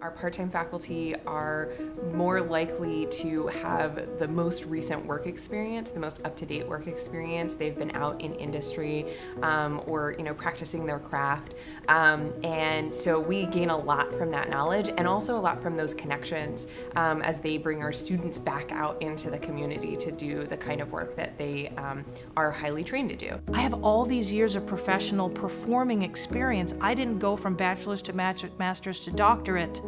Our part-time faculty are more likely to have the most recent work experience, the most up-to-date work experience. They've been out in industry or practicing their craft, and so we gain a lot from that knowledge and also a lot from those connections as they bring our students back out into the community to do the kind of work that they are highly trained to do. I have all these years of professional performing experience. I didn't go from bachelor's to master's to doctorate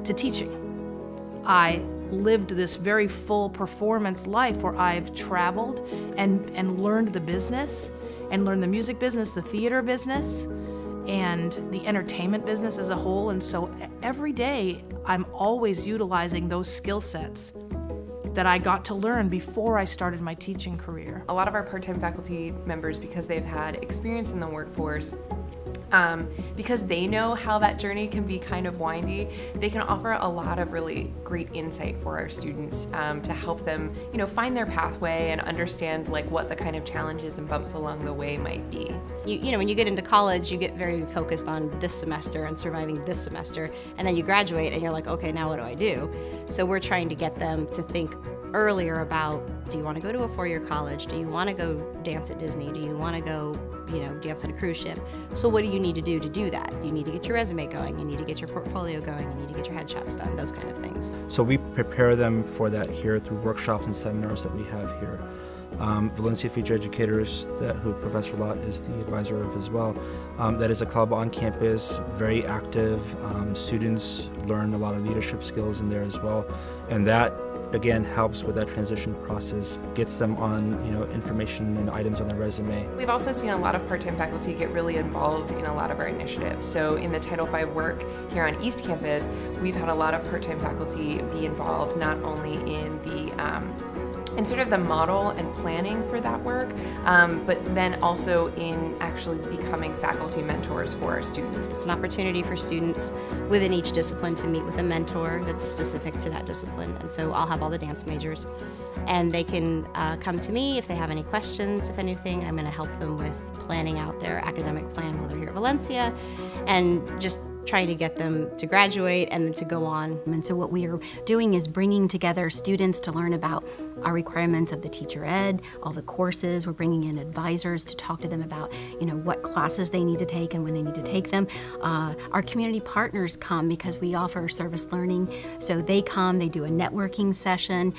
to teaching. I lived this very full performance life where I've traveled and learned the business, and learned the music business, the theater business, and the entertainment business as a whole. And so every day I'm always utilizing those skill sets that I got to learn before I started my teaching career. A lot of our part-time faculty members, because they've had experience in the workforce, because they know how that journey can be kind of windy, they can offer a lot of really great insight for our students to help them, find their pathway and understand what the kind of challenges and bumps along the way might be. When you get into college, you get very focused on this semester and surviving this semester, and then you graduate and you're like, okay, now what do I do? So we're trying to get them to think earlier about, do you want to go to a four-year college? Do you want to go dance at Disney? Do you want to go, dance on a cruise ship? So what do you need to do that? You need to get your resume going, you need to get your portfolio going, you need to get your headshots done, those kind of things. So we prepare them for that here through workshops and seminars that we have here. Valencia Future Educators, who Professor Lott is the advisor of as well, that is a club on campus, very active. Students learn a lot of leadership skills in there as well, and that again helps with that transition process, gets them on information and items on their resume. We've also seen a lot of part-time faculty get really involved in a lot of our initiatives. So in the Title V work here on East Campus, we've had a lot of part-time faculty be involved not only in sort of the model and planning for that work, but then also in actually becoming faculty mentors for our students. It's an opportunity for students within each discipline to meet with a mentor that's specific to that discipline. And so I'll have all the dance majors, and they can come to me if they have any questions. If anything, I'm going to help them with planning out their academic plan while they're here at Valencia, and just trying to get them to graduate and then to go on. And so what we are doing is bringing together students to learn about our requirements of the teacher ed, all the courses. We're bringing in advisors to talk to them about, what classes they need to take and when they need to take them. Our community partners come because we offer service learning. So they come, they do a networking session.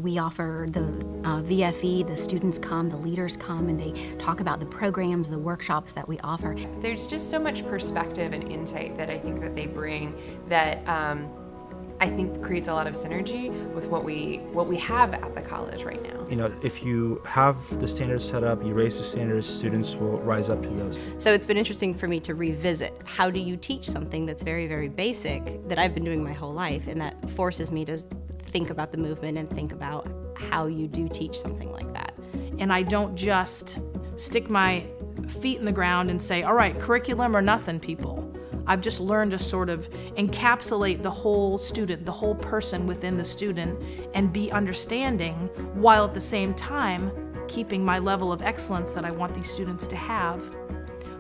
We offer the VFE, the students come, the leaders come, and they talk about the programs, the workshops that we offer. There's just so much perspective and insight that I think that they bring that I think creates a lot of synergy with what we have at the college right now. If you have the standards set up, you raise the standards, students will rise up to those. So it's been interesting for me to revisit, how do you teach something that's very, very basic that I've been doing my whole life, and that forces me to think about the movement and think about how you do teach something like that. And I don't just stick my feet in the ground and say, all right, curriculum or nothing, people. I've just learned to sort of encapsulate the whole student, the whole person within the student, and be understanding, while at the same time keeping my level of excellence that I want these students to have,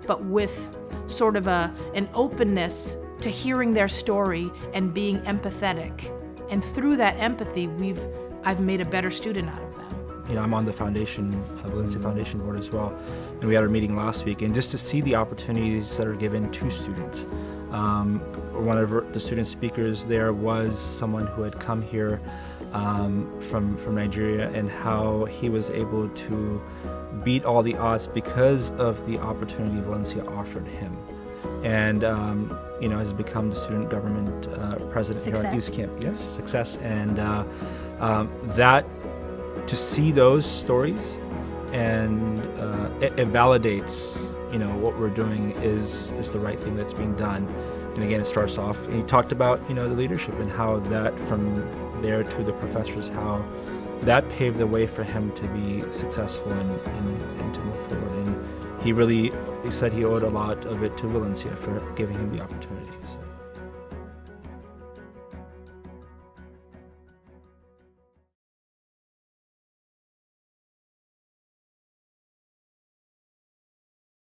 but with sort of an openness to hearing their story and being empathetic. And through that empathy, I've made a better student out of them. I'm on the Valencia Foundation board as well, and we had our meeting last week, and just to see the opportunities that are given to students. One of the student speakers there was someone who had come here from Nigeria, and how he was able to beat all the odds because of the opportunity Valencia offered him. And has become the student government president here at East Camp. Yes, success. And that, to see those stories, and it validates what we're doing is the right thing that's being done. And again, it starts off, and he talked about the leadership, and how that from there to the professors, how that paved the way for him to be successful and to move forward. And he said he owed a lot of it to Valencia for giving him the opportunity. So.